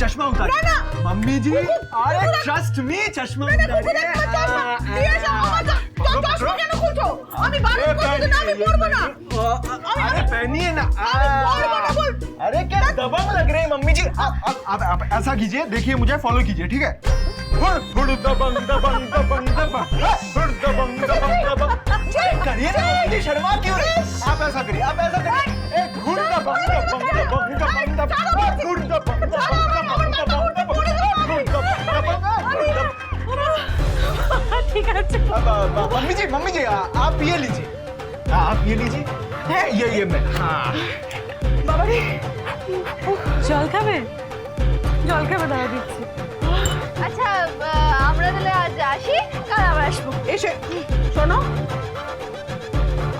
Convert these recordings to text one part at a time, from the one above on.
चश्मा उतार मम्मी जी अरे ट्रस्ट मी चश्मा अरे पहनिए ना अरे क्या दबंग लग रहे हैं मम्मी जी आप ऐसा कीजिए देखिए मुझे फॉलो कीजिए ठीक है दबंग दबंग दबंग दबंग दबंग दबंग दबंग करिए ना मम्मी जी शर्मा क्यों आप ऐसा करिए घुड़ दबंग दबंग दबंग दबंग दबंग घुड़ दबंग दबंग दबंग ঠিক আছে मम्मी जी आप ये लीजिए ये मैं हाँ বাবা রে জল খাবে দাঁড়া দিচ্ছি আচ্ছা আমরা তাহলে আজ আসি কাল আবার আসবো এসে শোনো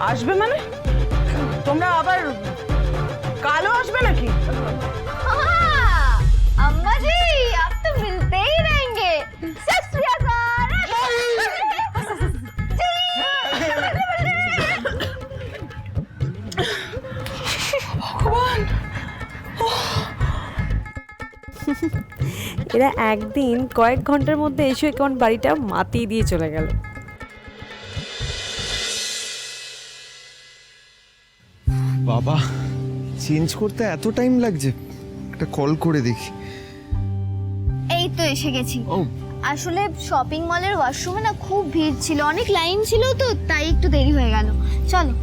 আসবে মানে তোমরা আবার কালও আসবে নাকি हाँ, अम्मा जी आप तो मिलते ही रहेंगे सत श्री अकाल ভগবান এরা একদিন কয়েক ঘন্টার মধ্যে এসে কেমন বাড়িটা মাতিয়ে দিয়ে চলে গেল। বাবা চেঞ্জ করতে এত টাইম লাগছে একটা কল করে দেখি এই তো এসে গেছি ও আসলে শপিং মলের ওয়াশরুমে না খুব ভিড় ছিল অনেক লাইন ছিল তো তাই একটু দেরি হয়ে গেল চলো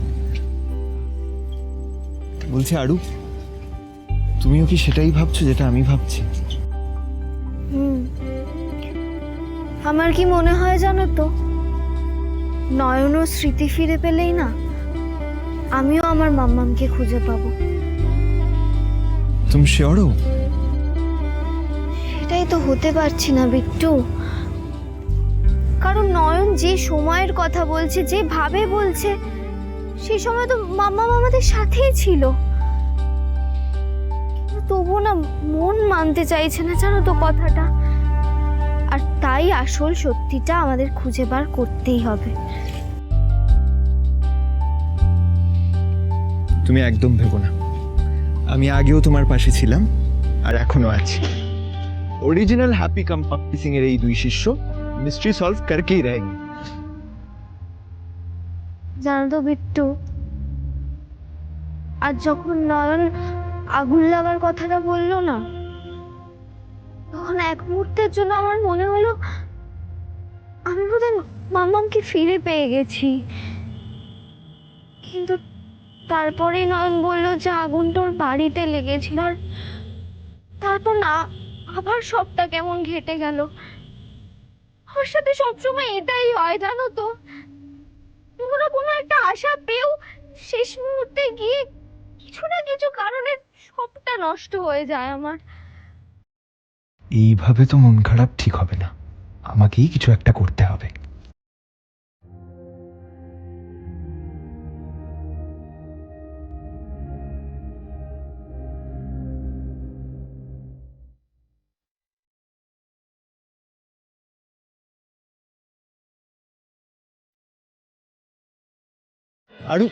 বলছি আরু তুমিও কি সেটাই ভাবছো যেটা আমি ভাবছি আমার কি মনে হয় জানো তো নয়ন ও স্মৃতি ফিরে পেলেই না আমিও আমার মাম্মামকে খুঁজে পাবো তুমি শিওর হো সেটাই তো হতে পারছি না বিট্টু কারণ নয়ন যে সময়ের কথা বলছে যেভাবে বলছে সেই সময় তো মাম্মাম আমাদের সাথেই ছিল কিন্তু তবুও না মন মানতে চাইছে না জানো তো কথাটা আর তাই আসল সত্যিটা আমাদের খুঁজে বার করতেই হবে তুমি একদম ভেবো না আমি আগেও তোমার পাশে ছিলাম আর এখনো আছি অরিজিনাল হ্যাপি কাম পাপ্পি সিং এর এই দুই শিষ্য মিস্ট্রি সলভ করকেই रहेंगे জানো তো বিট্টু আর যখন নয়ন আগুন লাগার কথাটা বললো না তখন এক মুহূর্তের জন্য আমার মনে হলো আমি বোধহয় মাম্মামকে ফিরে পেয়ে গেছি কিন্তু তারপরে নয়ন বলল যে আগুন তোর বাড়িতে লেগেছিল আর তারপর না আবার সবটা কেমন ঘেটে গেল আমার সাথে সবসময় এটাই হয় জানো তো কোনো একটা আশা পেয়েও শেষ মুহূর্তে গিয়ে কিছু না কিছু কারণে সবটা নষ্ট হয়ে যায় আমার এইভাবে তো মন খারাপ ঠিক হবে না আমাকেই কিছু একটা করতে হবে আরু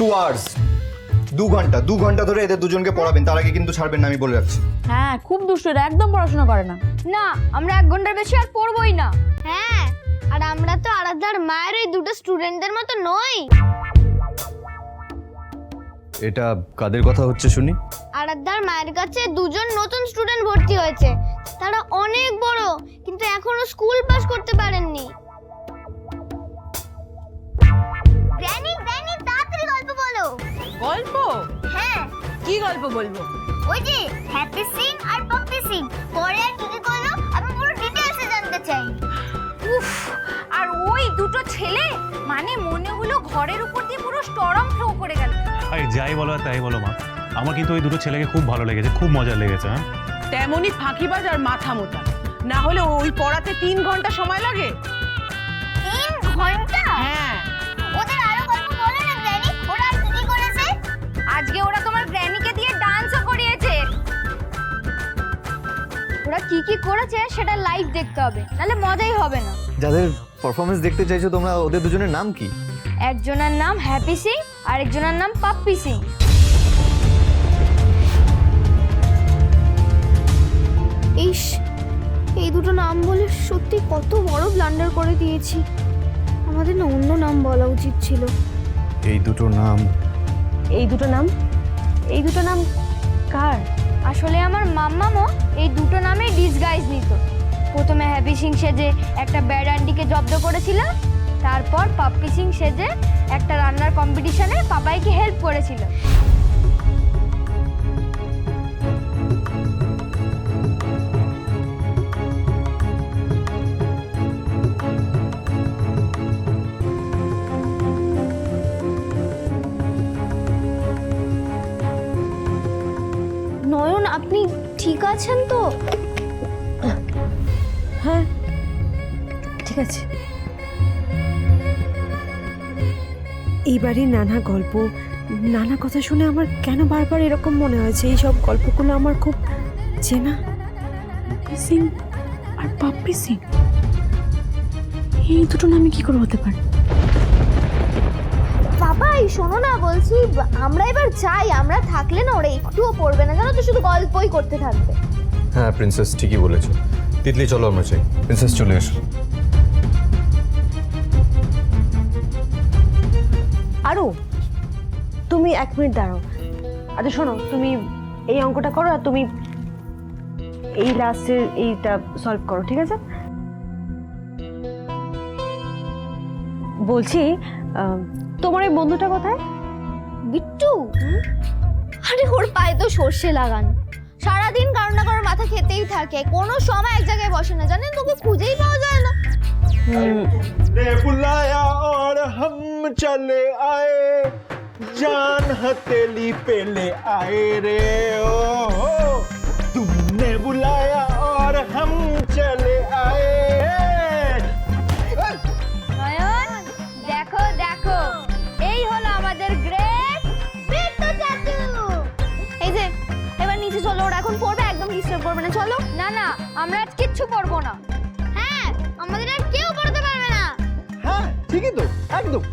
আওয়ার্স, 2 ঘন্টা ধরে এদের দুজনকে পড়াবেন, তার আগে কিন্তু ছাড়বেন না, আমি বলে রাখছি। হ্যাঁ, খুব দুষ্ট, এরা একদম পড়াশোনা করে না। না, আমরা 1 ঘন্টার বেশি আর পড়বই না। হ্যাঁ, আর আমরা তো আরাধ্যার মায়ের এই দুটো স্টুডেন্টদের মতো নই। এটা কাদের কথা হচ্ছে শুনি? আরাধ্যার মায়ের কাছে 2জন নতুন স্টুডেন্ট ভর্তি হয়েছে। তারা অনেক বড়, কিন্তু এখনো স্কুল পাস করতে পারেননি। গ্র্যানি, তাড়াতাড়ি গল্প বলো। গল্প? হ্যাঁ, কি গল্প বলবো? ওই যে হ্যাপি সিং আর পপি সিং পরে আর কি করলো, আমি পুরো ডিটেইলসে জানতে চাই। উফ, আর ওই দুটো ছেলে মানে মনে হলো ঘরের উপর দিয়ে পুরো স্টর্ম ফ্লো করে গেল। আরে যাই বলো আর তাই বলো মা, আমার কিন্তু ওই দুটো ছেলেকে খুব ভালো লেগেছে, খুব মজা লেগেছে। হ্যাঁ, তেমনই ফাঁকিবাজ আর মাথা মোটা। না হলে ওই পড়াতে 3 ঘন্টা সময় লাগে। 3 ঘন্টা? হ্যাঁ। ওদের আরো গল্প বলো না গ্র্যানি, ওরা আর কি করেছে? আজকে ওরা তোমার গ্র্যানিকে দিয়ে ডান্সও করিয়েছে। ওরা কি করেছে সেটা লাইভ দেখতে হবে, নাহলে মজাই হবে না। যাদের পারফরমেন্স দেখতে চাইছো তোমরা, ওদের দুজনের নাম কি? একজনের নাম হ্যাপি সিং আর একজনের নাম পাপ্পি সিং। ইস, এই দুটো নাম বলে সত্যি কত বড় ব্লান্ডার করে দিয়েছি। আমাদের না অন্য নাম বলা উচিত ছিল। এই দুটো নাম কার? আসলে আমার মাম্মামও এই দুটো নামে ডিসগাইজ নিত। প্রথমে হ্যাপি সিং সেজে একটা ব্যাড আন্টিকে জব্দ করেছিল, তারপর পাপ্পি সিং সেজে একটা রান্নার কম্পিটিশনে পাপাইকে হেল্প করেছিল। নয়ন, আপনি ঠিক আছেন তো? হ্যাঁ, ঠিক আছে। এইবারই নানা গল্প, নানা কথা শুনে আমার কেন বারবার এরকম মনে হয়েছে এই সব গল্পগুলো আমার খুব চেনা। সিং আর পাপ্পি সিং, এই দুটো নামে কি করে হতে পারে? পাপাই শোনো না, বলছি আমরা এবার যাই। আমরা থাকলে না ওরা একটুও পড়বে না, জানো তো, শুধু গল্পই করতে থাকবে। হ্যাঁ প্রিন্সেস, ঠিকই বলেছো। তিতলি চলো আমরা চাই। প্রিন্সেস চলে এসো। আরও তুমি 1 মিনিট দাঁড়াও। আচ্ছা শোনো, তুমি এই অঙ্কটা করো আর তুমি এই লাস্টের এইটা সলভ করো, ঠিক আছে? বলছি তোমার এই বন্ধুটা কোথায়? বিট্টু? আরে ওর পায়ে তো সর্ষে লাগানো, সারাদিন কারো না কারোর মাথা খেতেই থাকে, কোনো সময় এক জায়গায় বসে না, জানেন, তোকে খুঁজেই পাওয়া যায় না। ने बुलाया और हम चले आए, जान हथेली पे ले आए रे ओ, तुमने बुलाया और हम चले आए। নয়ন, দেখো দেখো, এই হলো আমাদের গ্রেট বিট্টু চাচু। এই যে এবার নিচে চলো, ওরা এখন পড়বে, একদম ডিস্টার্ব করবে না। চলো। না না, আমরা আজ কিচ্ছু পড়বো না। হ্যাঁ, আমাদের আর কেউ পড়তে পারবে না। হ্যাঁ ঠিকই তো, একদম।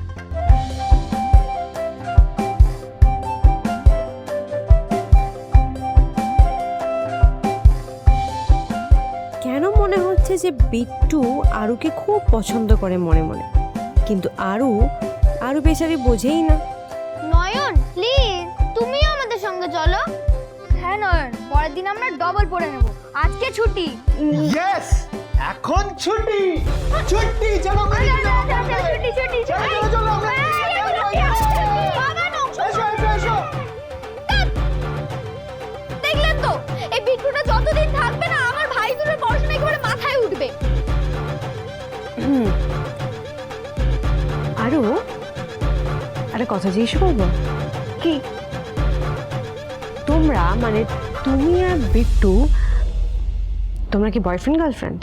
কেন মনে হচ্ছে যে বিট্টু আরুকে খুব পছন্দ করে মনে মনে, কিন্তু আরু বেচারি বোঝেই না। নয়ন প্লিজ, তুমিও আমাদের সঙ্গে চলো। হ্যাঁ নয়ন, পরের দিন আমরা ডবল পড়ে নেব। আজকে ছুটি। ইয়েস, এখন ছুটি। ছুটি, চলো ছুটি ছুটি চলো, চলো, আমরা দেখলেন তো, এই বিট্টুটা যতদিন থাকবে না, আমার ভাই দুটোর পড়াশোনা একেবারে মাথায় উঠবে। আরু আরে কথা জিজ্ঞেস করবো? কি? তোমরা মানে তুমি আর বিট্টু, তোমরা কি বয়ফ্রেন্ড গার্লফ্রেন্ড?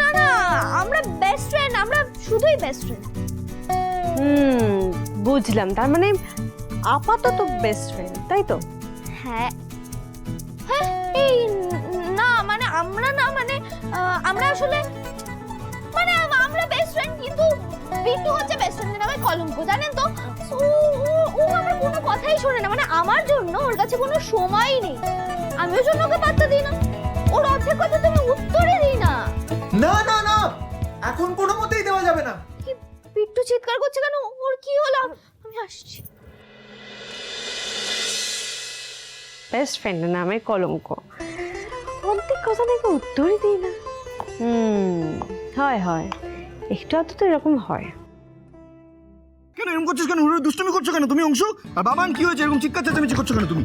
না না, আমরা বেস্ট ফ্রেন্ড, আমরা শুধুই বেস্ট ফ্রেন্ড। বুঝলাম, তার মানে আপাতত বেস্ট ফ্রেন্ড, তাই তো? হ্যাঁ হ্যাঁ, এই না মানে আমরা না মানে আমরা আসলে মানে আমরা বেস্ট ফ্রেন্ড, কিন্তু বিট্টু হচ্ছে বেস্ট ফ্রেন্ডের নামে কলঙ্ক, জানেন তো? ও ও ও আমার কোনো কথাই শোনে না, মানে আমার জন্য ওর কাছে কোনো সময়ই নেই। আমিও জন্য ওকে পাত্তা দিই না, ওর অর্ধেক কথা তুমি উত্তরে দিই না। না না না, এখন কোনো মতেই দেওয়া যাবে না। কি বিট্টু চিৎকার করছে কেন? ওর কি হলো? আমি আসছি। বেস্ট ফ্রেন্ডের নামে কলঙ্ক, প্রত্যেক কথা নাকি উত্তরই দিই না। হয় হয়, একটু আধটু তো এরকম হয়। কেন এরকম করছিস কেন? দুষ্টুমি করছো কেন তুমি অংশু? আর বাবান কি হয়েছে? এরকম চিৎকার চেঁচামেচি করছো কেন তুমি?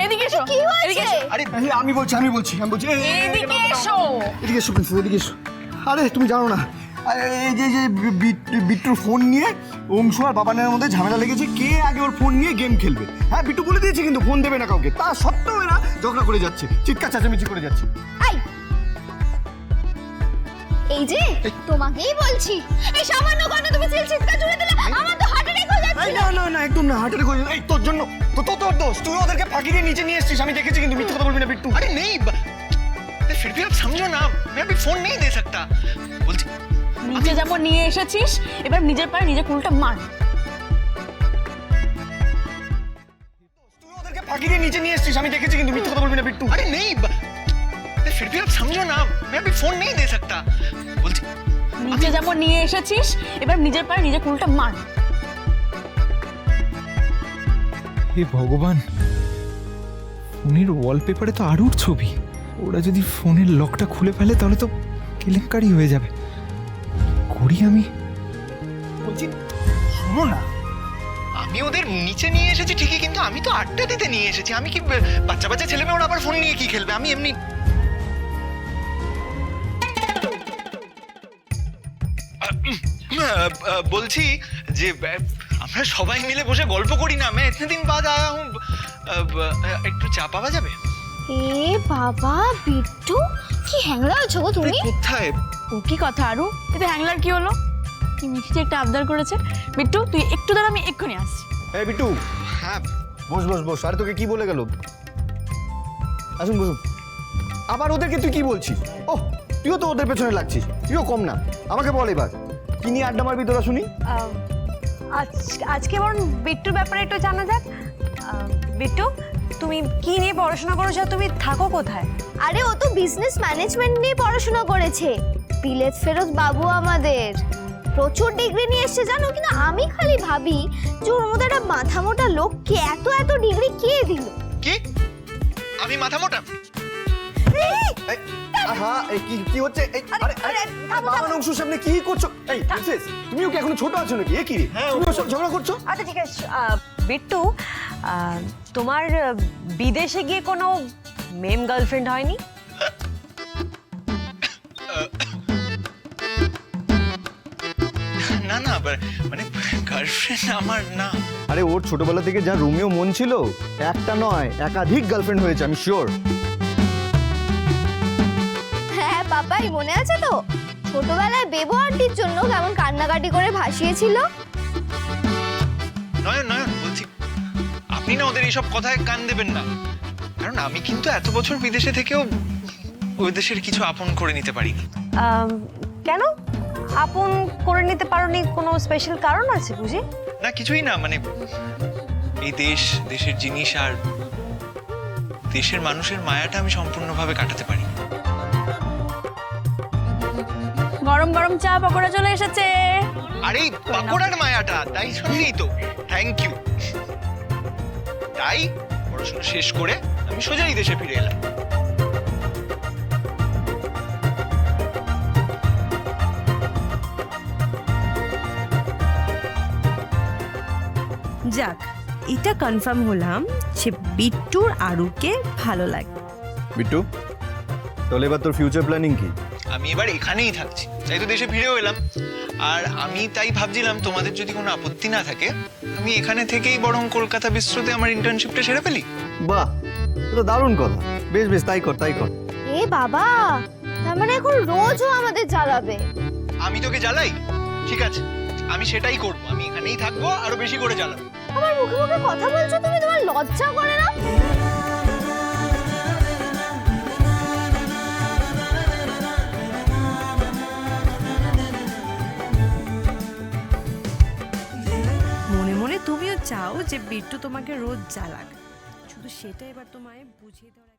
এদিকে এসো। কি হয়েছে? আরে আমি বলছি এদিকে এসো। এদিকে এসো প্রিন্সেস, এদিকে এসো। আরে তুমি জানো না, এই যে বিট্টুর ফোন নিয়ে অংশু আর বাবানের মধ্যে ঝামেলা লেগেছে, কে আগে ওর ফোন নিয়ে গেম খেলবে। হ্যাঁ, বিট্টু বলে দিয়েছে কিন্তু ফোন দেবে না কাউকে, তা সত্ত্বেও এরা ঝগড়া করে যাচ্ছে, চিৎকার চেঁচামেচি করে যাচ্ছে। আই, এই যে তোমাকেই বলছি, এই সামান্য কারণে তুমি চিৎকার জুড়ে দিলে, আমার তো হার্ট অ্যাটাক হয়ে যাচ্ছে। না না না, একদম না, হার্টের করে এই তোর জন্য, তোর দোষ, তুই ওদেরকে ফাঁকি দিয়ে নিচে নিয়ে এসেছিস, আমি দেখেছি কিন্তু, মিথ্যে কথা বলবি না বিট্টু। अरे नहीं फिर भी आप समझो ना, मैं अभी फोन नहीं दे सकता। बोलती নিচে যেমন নিয়ে এসেছিস, এবার নিজের পায়ে নিজে কুলটা মার। তুই ওদেরকে ফাঁকি দিয়ে নিচে নিয়ে এসেছিস, আমি দেখেছি কিন্তু, মিথ্যে কথা বলবি না বিট্টু। अरे नहीं फिर भी आप समझो ना, मैं अभी फोन नहीं दे सकता। बोलती নিচে যেমন নিয়ে এসেছিস, এবার নিজের পায়ে নিজে কুলটা মার। হে ভগবান, ফোনের ওয়ালপেপারে তো আরুর ছবি। ওরা যদি ফোনের লকটা খুলে ফেলে তাহলে তো কেলেঙ্কারি হয়ে যাবে। করি আমি। বলছি শোনো না, আমি ওদের নিচে নিয়ে এসেছি ঠিকই, কিন্তু আমি তো আড্ডা দিতে নিয়ে এসেছি। আমি কি বাচ্চা ছেলে মেয়ে ওরা আবার ফোন নিয়ে কি খেলবে? আমি এমনি বলছি যে আমরা সবাই মিলে বসে গল্প করি না। मैं इतने दिन बाद आया हूँ, একটু চা পাওয়া যাবে? এ বাবা, বিট্টু কি হ্যাংলা হয়েছো গো তুমি? কোথায়? ও কি কথা আরু, এতে হ্যাংলার কি হলো? কি মিষ্টি একটা আবদার করেছে। বিট্টু তুই একটু দাঁড়া, আমি এক্ষুনি আসছি। এই বিট্টু, হ্যাঁ বস। আরে তোকে কি বলে গেল? আসুন বসুন। আবার ওদেরকে তুই কি বলছিস? ওহ, তুইও তো ওদের পেছনে লাগছিস, তুইও কম না। আমাকে বল এবার কি নিয়ে আড্ডা মারবি তোরা শুনি। আজকে বরং বিট্টুর ব্যাপারে একটু জানা যাক। বিট্টু, তুমি কি নিয়ে পড়াশোনা করেছো? তুমি থাকো কোথায়? আরে ও তো বিজনেস ম্যানেজমেন্ট নিয়ে পড়াশোনা করেছে। বিলেত ফেরত বাবু আমাদের, প্রচুর ডিগ্রি নিয়ে এসেছে জানো। কিন্তু আমি খালি ভাবি যে ওর মধ্যে একটা মাথা মোটা লোককে এত ডিগ্রি কে দিল? কি? আমি মাথা মোটা? আহা, এই কি হচ্ছে? এই আরে বাবার অংশের সামনে কি করছো? এই প্রিন্সেস, তুমিও কি এখনো ছোট আছো নাকি? এ কি রে, তুমিও সব ঝগড়া করছো? আচ্ছা ঠিক আছে, বিট্টু, তোমার বিদেশে গিয়ে কোনো মেম গার্লফ্রেন্ড হয়নি? না মানে গার্লফ্রেন্ড আমার না। আরে ওর ছোটবেলা থেকে যা রোমিও মন ছিল, একটা নয় একাধিক গার্লফ্রেন্ড হয়েছে, আমি শিওর। হ্যাঁ পাপাই, মনে আছে তো ছোটবেলায় বেবু আন্টির জন্য কেমন কান্নাকাটি করে ভাসিয়েছিল? নয়ন বলছি, আপনি না ওদের এইসব কথায় কান দেবেন না, কারণ আমি কিন্তু এত বছর বিদেশে থেকেও ওই দেশের কিছু আপন করে নিতে পারিনি। কেন আপন করে নিতে পারোনি? কোনো স্পেশাল কারণ আছে বুঝি? না কিছুই না, মানে এই দেশের জিনিস আর দেশের মানুষের মায়াটা আমি সম্পূর্ণভাবে কাটাতে পারি। গরম গরম চা পকোড়া চলে এসেছে। আর এই পাকোড়ার মায়াটা, তাই জন্যই তো থ্যাংক ইউ। তাই পড়াশোনা শেষ করে আমি সোজাই দেশে ফিরে এলাম। যাক, এটা কনফার্ম হলাম যে বিট্টুর আরুকে ভালো লাগে। বিট্টু, তাহলে এবার তোর ফিউচার প্ল্যানিং কি? আমি এবার এখানেই থাকছি, তাই তো দেশে ফিরেও এলাম। আর আমি তাই ভাবছিলাম তোমাদের যদি কোনো আপত্তি না থাকে, আমি এখানে থেকেই বরং কলকাতা বিশ্বতে আমার ইন্টার্নশিপটা সেরে ফেলি। বাহ, এটা দারুণ কথা। বেশ তাই কর। এ বাবা, তার মানে এখন রোজও আমাদের জ্বালাবে? আমি তোকে জ্বালাই? ঠিক আছে, আমি সেটাই করবো। আমি এখানেই থাকবো, আরো বেশি করে জ্বালাবো। আমার মুখে কথা বলছো তুমি, তোমার লজ্জা করে না? চাও যে বিট্টু তোমাকে রোজ জ্বালাক, শুধু সেটা এবার তোমায় বুঝিয়ে দেওয়ার